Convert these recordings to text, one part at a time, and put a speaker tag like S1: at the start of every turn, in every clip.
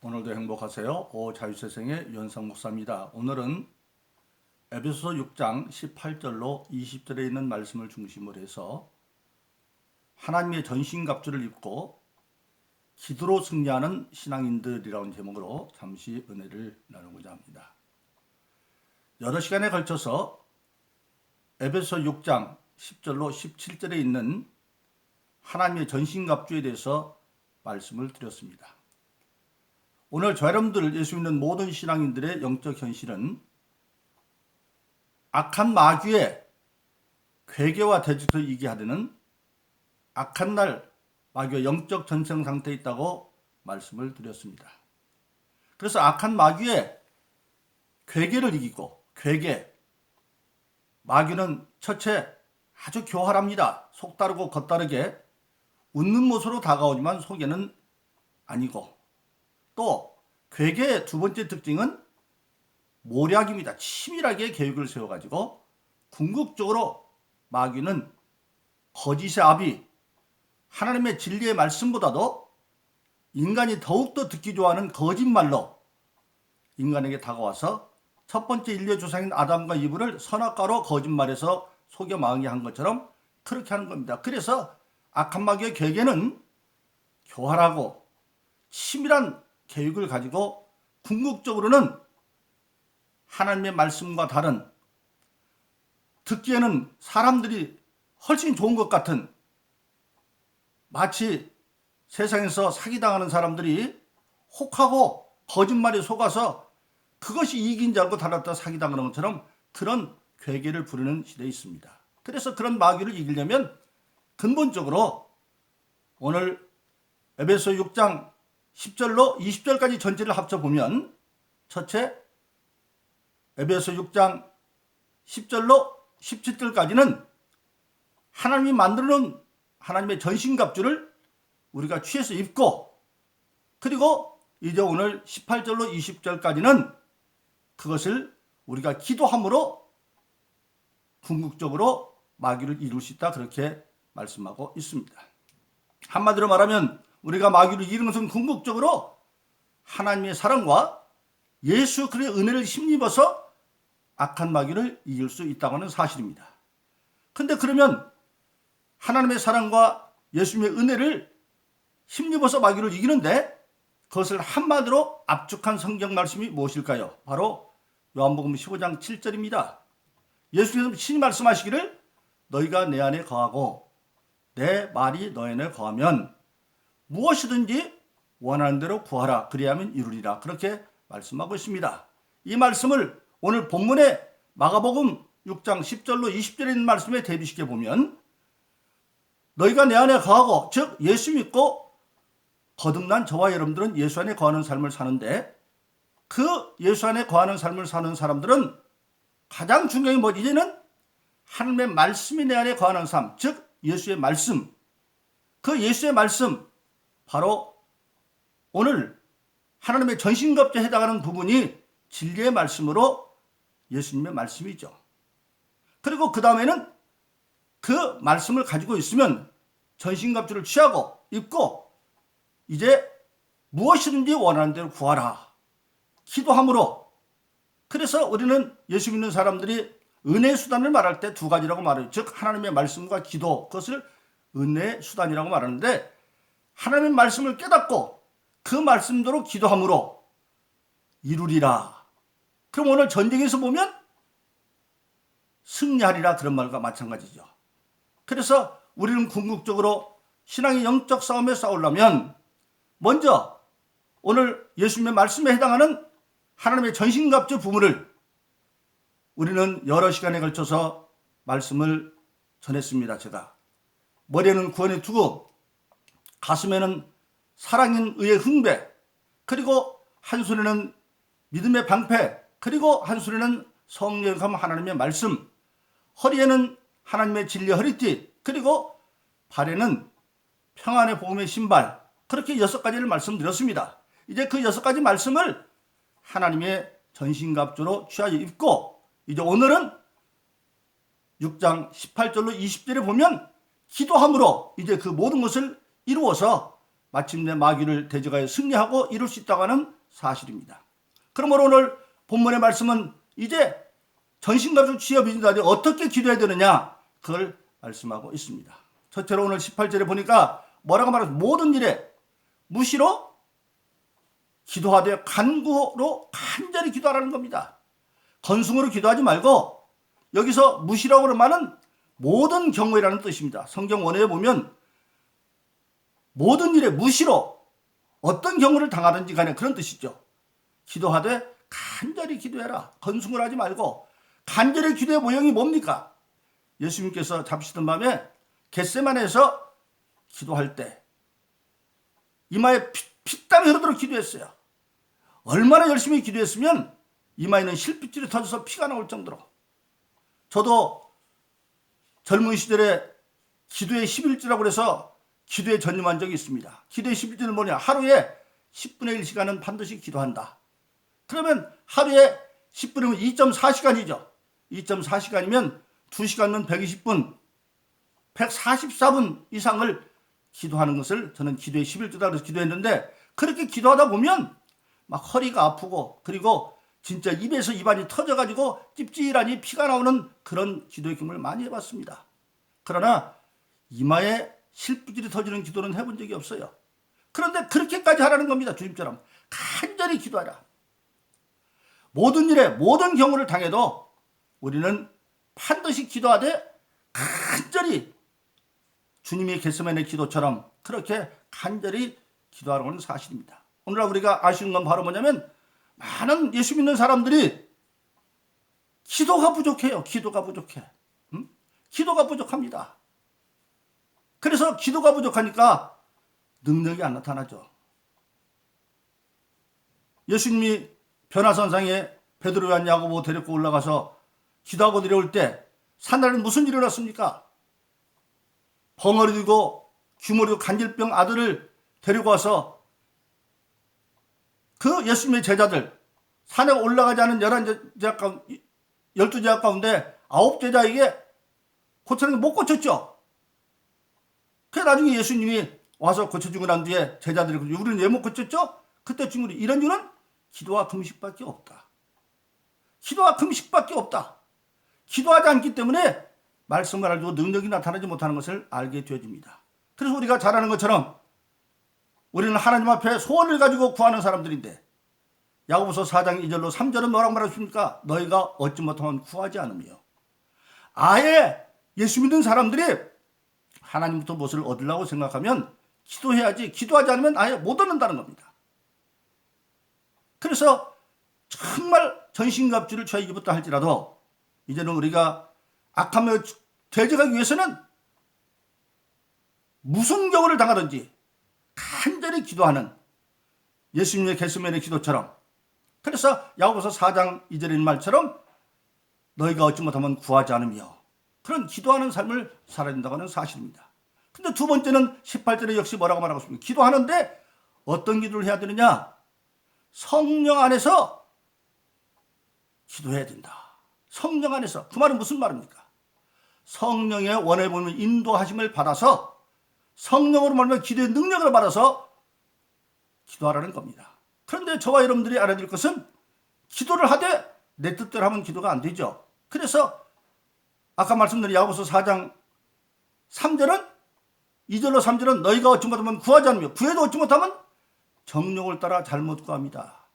S1: 오늘도 행복하세요. 자유세상의 유현상 목사입니다. 오늘은 에베소서 6장 18절로 20절에 있는 말씀을 중심으로 해서 하나님의 전신갑주를 입고 기도로 승리하는 신앙인들이라는 제목으로 잠시 은혜를 나누고자 합니다. 여러 시간에 걸쳐서 에베소서 6장 10절로 17절에 있는 하나님의 전신갑주에 대해서 말씀을 드렸습니다. 오늘 저 여러분들 예수 믿는 모든 신앙인들의 영적 현실은 악한 마귀의 괴계와 대적을 이기하려는 악한 날 마귀의 영적 전생 상태에 있다고 말씀을 드렸습니다. 그래서 악한 마귀의 괴계를 이기고, 마귀는 첫째 아주 교활합니다. 속다르고 겉다르게 웃는 모습으로 다가오지만 속에는 아니고, 또 괴계의 두 번째 특징은 모략입니다. 치밀하게 계획을 세워가지고 궁극적으로 마귀는 거짓의 아비, 하나님의 진리의 말씀보다도 인간이 더욱더 듣기 좋아하는 거짓말로 인간에게 다가와서 첫 번째 인류의 조상인 아담과 이브를 선악과로 거짓말해서 속여 망하게 한 것처럼 그렇게 하는 겁니다. 그래서 악한 마귀의 괴계는 교활하고 치밀한 계획을 가지고 궁극적으로는 하나님의 말씀과 다른, 듣기에는 사람들이 훨씬 좋은 것 같은, 마치 세상에서 사기당하는 사람들이 혹하고 거짓말에 속아서 그것이 이익인 줄 알고 달았다 사기당하는 것처럼 그런 괴계를 부르는 시대에 있습니다. 그래서 그런 마귀를 이기려면 근본적으로 오늘 에베소 6장 10절로 20절까지 전체를 합쳐보면, 첫째 에베소 6장 10절로 17절까지는 하나님이 만들어놓은 하나님의 전신갑주를 우리가 취해서 입고, 그리고 이제 오늘 18절로 20절까지는 그것을 우리가 기도함으로 궁극적으로 마귀를 이룰 수 있다, 그렇게 말씀하고 있습니다. 한마디로 말하면 우리가 마귀를 이기는 것은 궁극적으로 하나님의 사랑과 예수 그리스도의 은혜를 힘입어서 악한 마귀를 이길 수 있다고 하는 사실입니다. 근데 그러면 하나님의 사랑과 예수님의 은혜를 힘입어서 마귀를 이기는데 그것을 한마디로 압축한 성경 말씀이 무엇일까요? 바로 요한복음 15장 7절입니다. 예수님은 친히 말씀하시기를 너희가 내 안에 거하고 내 말이 너희 안에 거하면 무엇이든지 원하는 대로 구하라 그리하면 이루리라, 그렇게 말씀하고 있습니다. 이 말씀을 오늘 본문의 마가복음 6장 10절로 20절에 있는 말씀에 대비시켜 보면, 너희가 내 안에 거하고, 즉 예수 믿고 거듭난 저와 여러분들은 예수 안에 거하는 삶을 사는데, 그 예수 안에 거하는 삶을 사는 사람들은 가장 중요한 것, 이제는 하나님의 말씀이 내 안에 거하는 삶, 즉 예수의 말씀, 그 예수의 말씀, 바로 오늘 하나님의 전신갑주에 해당하는 부분이 진리의 말씀으로 예수님의 말씀이죠. 그리고 그 다음에는 그 말씀을 가지고 있으면 전신갑주를 취하고 입고 이제 무엇이든지 원하는 대로 구하라, 기도함으로. 그래서 우리는 예수 믿는 사람들이 은혜의 수단을 말할 때 두 가지라고 말해요. 즉 하나님의 말씀과 기도, 그것을 은혜의 수단이라고 말하는데, 하나님의 말씀을 깨닫고 그 말씀대로 기도함으로 이루리라. 그럼 오늘 전쟁에서 보면 승리하리라, 그런 말과 마찬가지죠. 그래서 우리는 궁극적으로 신앙의 영적 싸움에 싸우려면 먼저 오늘 예수님의 말씀에 해당하는 하나님의 전신갑주 부분을 우리는 여러 시간에 걸쳐서 말씀을 전했습니다. 제가 머리에는 구원의 투구, 가슴에는 사랑인 의의 흥배, 그리고 한 손에는 믿음의 방패, 그리고 한 손에는 성령감 하나님의 말씀, 허리에는 하나님의 진리 허리띠, 그리고 발에는 평안의 복음의 신발, 그렇게 6가지를 말씀드렸습니다. 이제 그 6가지 말씀을 하나님의 전신갑주로 취하여 입고, 이제 오늘은 6장 18절로 20절에 보면 기도함으로 이제 그 모든 것을 이루어서 마침내 마귀를 대적하여 승리하고 이룰 수 있다고 하는 사실입니다. 그러므로 오늘 본문의 말씀은 이제 전신갑주 취업인자들이 어떻게 기도해야 되느냐, 그걸 말씀하고 있습니다. 첫째로 오늘 18절에 보니까 뭐라고 말하죠? 모든 일에 무시로 기도하되 간구로 간절히 기도하라는 겁니다. 건승으로 기도하지 말고 여기서 무시라고 하는 말은 모든 경우라는 뜻입니다. 성경 원어에 보면 모든 일에 무시로 어떤 경우를 당하든지 간에 그런 뜻이죠. 기도하되 간절히 기도해라. 건승을 하지 말고 간절히 기도의 모형이 뭡니까? 예수님께서 잡히시던 밤에 겟세마네에서 기도할 때 이마에 피땀이 흐르도록 기도했어요. 얼마나 열심히 기도했으면 이마에는 실핏줄이 터져서 피가 나올 정도로. 저도 젊은 시절에 기도의 11주라고 해서 기도에 전념한 적이 있습니다. 기도의 11주는 뭐냐? 하루에 10분의 1시간은 반드시 기도한다. 그러면 하루에 10분이면 2.4시간이죠. 2.4시간이면 2시간은 120분, 144분 이상을 기도하는 것을 저는 기도의 11주다 그래서 기도했는데, 그렇게 기도하다 보면 막 허리가 아프고 그리고 진짜 입에서 입안이 터져가지고 찝찝하니 피가 나오는 그런 기도의 경험을 많이 해봤습니다. 그러나 이마에 실핏줄이 터지는 기도는 해본 적이 없어요. 그런데 그렇게까지 하라는 겁니다. 주님처럼 간절히 기도하라. 모든 일에 모든 경우를 당해도 우리는 반드시 기도하되 간절히 주님이 겟세마네 기도처럼 그렇게 간절히 기도하라고 하는 사실입니다. 오늘날 우리가 아쉬운 건 바로 뭐냐면 많은 예수 믿는 사람들이 기도가 부족해요. 기도가 부족해. 기도가 부족합니다. 그래서 기도가 부족하니까 능력이 안 나타나죠. 예수님이 변화산상에 베드로, 요한, 야고보 데리고 올라가서 기도하고 내려올 때 산날에 무슨 일이 일어났습니까? 벙어리 들고 규모리고 간질병 아들을 데리고 와서 그 예수님의 제자들, 산에 올라가지 않은 12제자 가운데 9제자에게 고치는 게 못 고쳤죠. 그래서 나중에 예수님이 와서 고쳐주고 난 뒤에 제자들이 우리는 왜 못 고쳤죠? 그때 주님이 이런 이유는 기도와 금식밖에 없다. 기도와 금식밖에 없다. 기도하지 않기 때문에 말씀을 알고 능력이 나타나지 못하는 것을 알게 되어집니다. 그래서 우리가 잘 아는 것처럼 우리는 하나님 앞에 소원을 가지고 구하는 사람들인데, 야고보서 4장 2절로 3절은 뭐라고 말했습니까? 너희가 얻지 못하면 구하지 않으며. 아예 예수 믿는 사람들이 하나님부터 무엇을 얻으려고 생각하면 기도해야지, 기도하지 않으면 아예 못 얻는다는 겁니다. 그래서 정말 전신갑주를 취하기부터 할지라도 이제는 우리가 악한 마귀를 대적하기 위해서는 무슨 경우를 당하든지 간절히 기도하는 예수님의 겟세마네 기도처럼, 그래서 야고보서 4장 2절의 말처럼 너희가 얻지 못하면 구하지 않으며 그런 기도하는 삶을 살아야 된다고 하는 사실입니다. 근데 두 번째는 18절에 역시 뭐라고 말하고 있습니까? 기도하는데 어떤 기도를 해야 되느냐? 성령 안에서 기도해야 된다. 성령 안에서. 그 말은 무슨 말입니까? 성령의 원해 보면 인도하심을 받아서 성령으로 말하면 기도의 능력을 받아서 기도하라는 겁니다. 그런데 저와 여러분들이 알아야 될 것은 기도를 하되 내 뜻대로 하면 기도가 안 되죠. 그래서 아까 말씀드린 야고보서 4장 3절은 2절로 3절은 너희가 얻지 못하면 구하지 않으며 구해도 얻지 못하면 정욕을 따라 잘못 구합니다.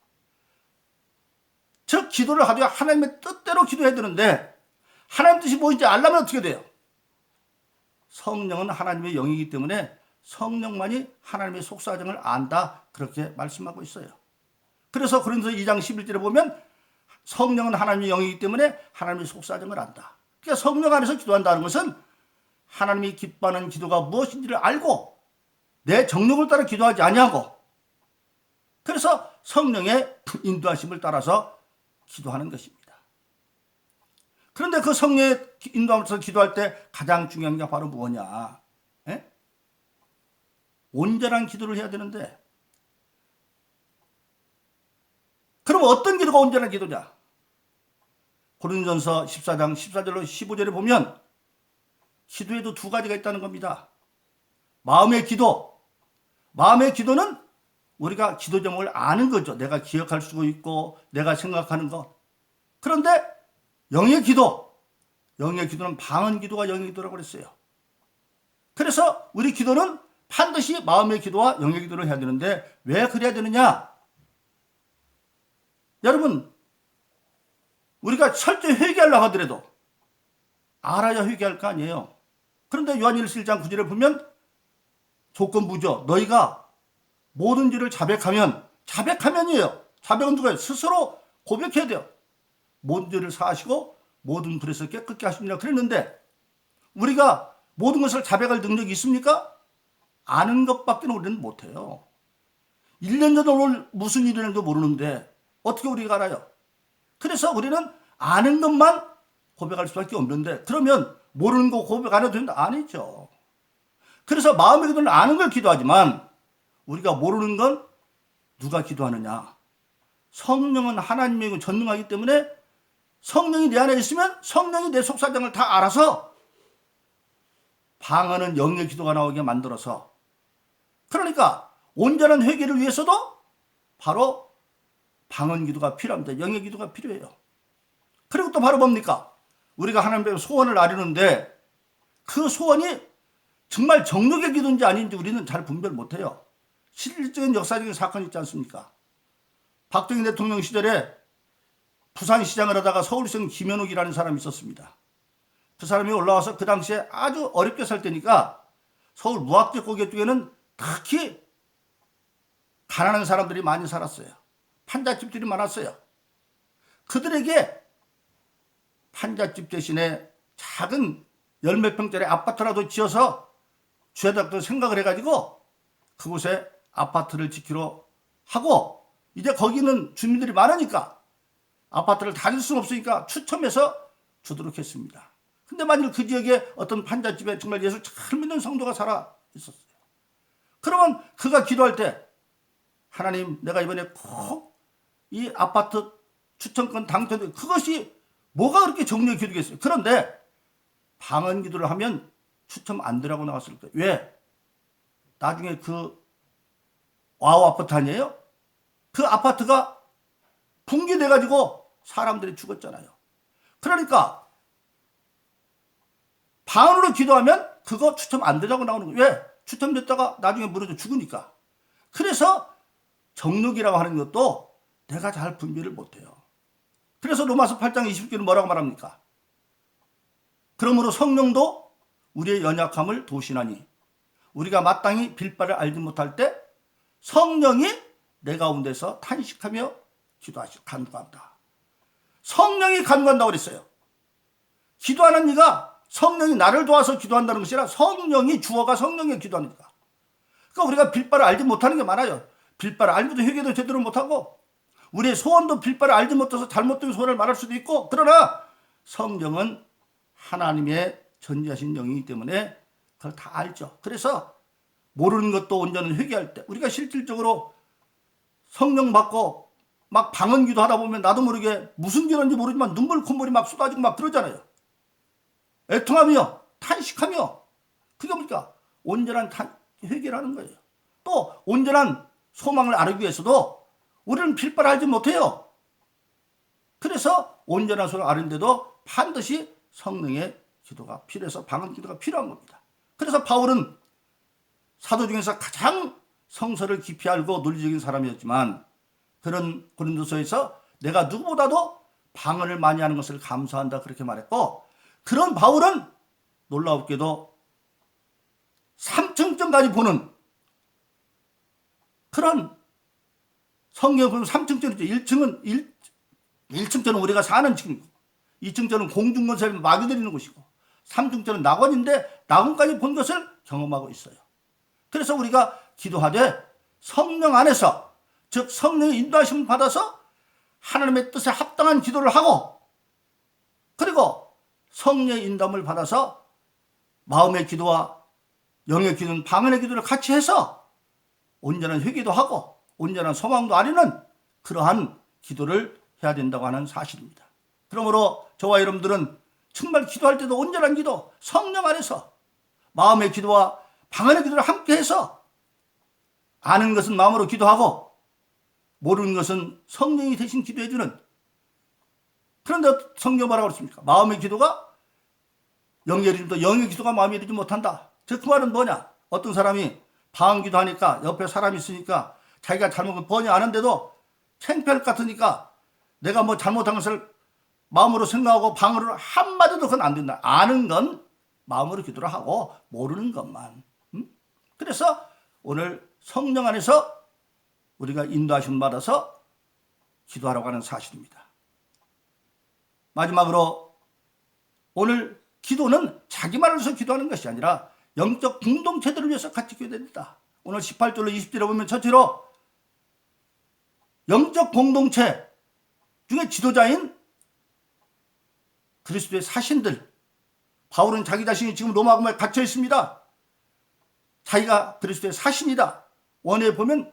S1: 즉 기도를 하되 하나님의 뜻대로 기도해야 되는데 하나님 뜻이 뭔지 알려면 어떻게 돼요? 성령은 하나님의 영이기 때문에 성령만이 하나님의 속사정을 안다, 그렇게 말씀하고 있어요. 그래서 고린도서 2장 11절에 보면 성령은 하나님의 영이기 때문에 하나님의 속사정을 안다. 그러니까 성령 안에서 기도한다는 것은 하나님이 기뻐하는 기도가 무엇인지를 알고 내 정욕을 따라 기도하지 아니하고, 그래서 성령의 인도하심을 따라서 기도하는 것입니다. 그런데 그 성령의 인도하면서 기도할 때 가장 중요한 게 바로 뭐냐? 에? 온전한 기도를 해야 되는데, 그럼 어떤 기도가 온전한 기도냐? 고린도전서 14장 14절로 15절에 보면 기도에도 두 가지가 있다는 겁니다. 마음의 기도, 마음의 기도는 우리가 기도 제목을 아는 거죠. 내가 기억할 수 있고 내가 생각하는 것. 그런데 영의 기도는 방언 기도가 영의 기도라고 그랬어요. 그래서 우리 기도는 반드시 마음의 기도와 영의 기도를 해야 되는데 왜 그래야 되느냐? 여러분, 우리가 철저히 회개하려고 하더라도 알아야 회개할 거 아니에요. 그런데 요한일서 1장 9절에 보면 조건부죠. 너희가 모든 죄를 자백하면이에요. 자백은 누가요? 스스로 고백해야 돼요. 모든 죄를 사하시고 모든 불에서 깨끗게 하십니다. 그랬는데 우리가 모든 것을 자백할 능력이 있습니까? 아는 것밖에 우리는 못해요. 1년 전에 오늘 무슨 일이 있는지 모르는데 어떻게 우리가 알아요? 그래서 우리는 아는 것만 고백할 수밖에 없는데 그러면 모르는 거 고백 안 해도 된다? 아니죠. 그래서 마음의 기도는 아는 걸 기도하지만 우리가 모르는 건 누가 기도하느냐? 성령은 하나님의 전능하기 때문에 성령이 내 안에 있으면 성령이 내 속사정을 다 알아서 방언은 영의 기도가 나오게 만들어서 그러니까 온전한 회개를 위해서도 바로 방언 기도가 필요합니다. 영의 기도가 필요해요. 그리고 또 바로 뭡니까? 우리가 하나님의 소원을 아뢰는데 그 소원이 정말 정력의 기도인지 아닌지 우리는 잘 분별 못해요. 실질적인 역사적인 사건이 있지 않습니까? 박정희 대통령 시절에 부산시장을 하다가 서울시장 김현욱이라는 사람이 있었습니다. 그 사람이 올라와서 그 당시에 아주 어렵게 살 때니까 서울 무학재 고개 쪽에는 특히 가난한 사람들이 많이 살았어요. 판잣집들이 많았어요. 그들에게 판잣집 대신에 작은 열몇 평짜리 아파트라도 지어서 주야다고 생각을 해가지고 그곳에 아파트를 지키러 하고 이제 거기는 주민들이 많으니까 아파트를 다 줄 수는 없으니까 추첨해서 주도록 했습니다. 근데 만일 그 지역에 어떤 판잣집에 정말 예수 잘 믿는 성도가 살아 있었어요. 그러면 그가 기도할 때 하나님 내가 이번에 꼭 이 아파트 추천권 당첨돼 그것이 뭐가 그렇게 정력의 기도겠어요. 그런데 방언 기도를 하면 추첨 안 되라고 나왔을 거예요. 왜? 나중에 그 와우 아파트 아니에요? 그 아파트가 붕괴돼가지고 사람들이 죽었잖아요. 그러니까 방언으로 기도하면 그거 추첨 안 되라고 나오는 거예요. 왜? 추첨됐다가 나중에 무너져 죽으니까. 그래서 정력이라고 하는 것도 내가 잘 분별을 못해요. 그래서 로마서 8장 20절은 뭐라고 말합니까? 그러므로 성령도 우리의 연약함을 도시나니 우리가 마땅히 빌 바를 알지 못할 때 성령이 내 가운데서 탄식하며 간구한다. 성령이 간구한다고 그랬어요. 기도하는 네가 성령이 나를 도와서 기도한다는 것이 아니라 성령이 주어가 성령이 기도하는 거야. 그러니까 우리가 빌 바를 알지 못하는 게 많아요. 빌 바를 알고도 회개도 제대로 못하고 우리의 소원도 빌 바를 알지 못해서 잘못된 소원을 말할 수도 있고 그러나 성령은 하나님의 전지하신 영이기 때문에 그걸 다 알죠. 그래서 모르는 것도 온전히 회개할 때 우리가 실질적으로 성령 받고 막 방언 기도하다 보면 나도 모르게 무슨 기도인지 모르지만 눈물 콧물이 막 쏟아지고 막 그러잖아요. 애통하며 탄식하며 그게 뭡니까? 온전한 회개라는 거예요. 또 온전한 소망을 알기 위해서도 우리는 빌바를 알지 못해요. 그래서 온전한 소망을 아는데도 반드시 성령의 기도가 필요해서 방언 기도가 필요한 겁니다. 그래서 바울은 사도 중에서 가장 성서를 깊이 알고 논리적인 사람이었지만 그런 고린도서에서 내가 누구보다도 방언을 많이 하는 것을 감사한다 그렇게 말했고 그런 바울은 놀라웠게도 3층전까지 보는 그런 성경을 보면 3층전이죠. 1층전은 우리가 사는 층이고 2층전은 공중건설 마귀들이 있는 곳이고 3층전은 낙원인데 낙원까지 본 것을 경험하고 있어요. 그래서 우리가 기도하되 성령 안에서 즉 성령의 인도하심을 받아서 하나님의 뜻에 합당한 기도를 하고 그리고 성령의 인도함을 받아서 마음의 기도와 영의 기도는 방언의 기도를 같이 해서 온전한 회개도 하고 온전한 소망도 아리는 그러한 기도를 해야 된다고 하는 사실입니다. 그러므로 저와 여러분들은 정말 기도할 때도 온전한 기도, 성령 안에서 마음의 기도와 방언의 기도를 함께 해서 아는 것은 마음으로 기도하고 모르는 것은 성령이 대신 기도해주는. 그런데 성경 뭐라고 그랬습니까? 마음의 기도가 영이 이르지도 영의 기도가 마음에 이르지 못한다. 즉 그 말은 뭐냐? 어떤 사람이 방언 기도하니까 옆에 사람이 있으니까 자기가 잘못을 뻔히 아는데도 창피할 것 같으니까 내가 뭐 잘못한 것을 마음으로 생각하고 방언으로 한마디도 그건 안 된다. 아는 건 마음으로 기도를 하고 모르는 것만. 그래서 오늘 성령 안에서 우리가 인도하심 받아서 기도하라고 하는 사실입니다. 마지막으로 오늘 기도는 자기만을 위해서 기도하는 것이 아니라 영적 공동체들을 위해서 같이 기도됩니다. 오늘 18절로 20절에 보면 첫째로 영적 공동체 중에 지도자인 그리스도의 사신들. 바울은 자기 자신이 지금 로마 감옥에 갇혀 있습니다. 자기가 그리스도의 사신이다. 원에 보면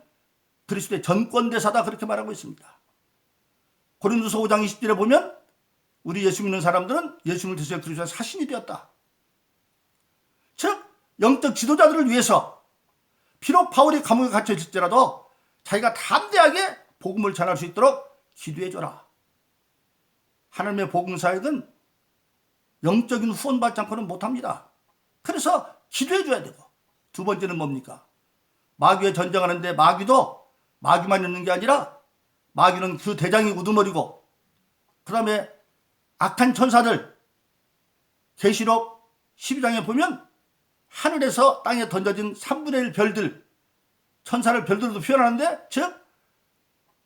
S1: 그리스도의 전권대사다 그렇게 말하고 있습니다. 고린도서 5장 20절에 보면 우리 예수 믿는 사람들은 예수님을 드셔 그리스도의 사신이 되었다. 즉 영적 지도자들을 위해서 비록 바울이 감옥에 갇혀 있을지라도 자기가 담대하게 복음을 전할 수 있도록 기도해줘라. 하나님의 복음 사역은 영적인 후원받지 않고는 못합니다. 그래서 기도해줘야 되고, 두 번째는 뭡니까? 마귀와 전쟁하는데 마귀도 마귀만 있는 게 아니라 마귀는 그 대장이 우두머리고, 그 다음에 악한 천사들, 계시록 12장에 보면 하늘에서 땅에 던져진 3분의 1 별들, 천사를 별들로 표현하는데, 즉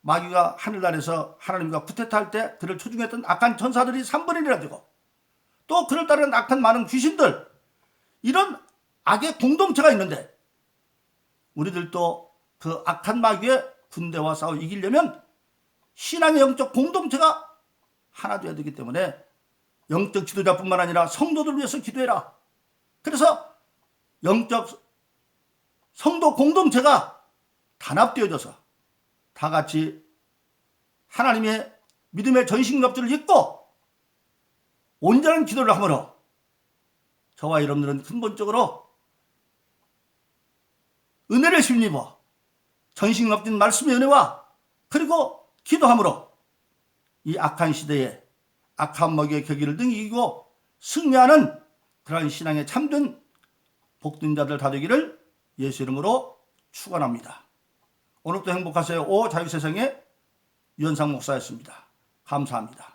S1: 마귀가 하늘나라에서 하나님과 쿠데타할 때 그를 초중했던 악한 천사들이 3분의 1이라 되고, 또 그를 따르는 악한 많은 귀신들, 이런 악의 공동체가 있는데 우리들도 그 악한 마귀의 군대와 싸워 이기려면 신앙의 영적 공동체가 하나 되어야 되기 때문에 영적 지도자뿐만 아니라 성도들을 위해서 기도해라. 그래서 영적 성도 공동체가 단합되어져서 다 같이 하나님의 믿음의 전신갑주를 입고 온전한 기도를 함으로 저와 여러분들은 근본적으로 은혜를 힘입어 전신갑주인 말씀의 은혜와 그리고 기도함으로 이 악한 시대에 악한 먹이의 격의를 등이 이기고 승리하는 그러한 신앙에 참된 복된 자들 다 되기를 예수 이름으로 축원합니다. 오늘도 행복하세요. 오 자유세상의 유현상 목사였습니다. 감사합니다.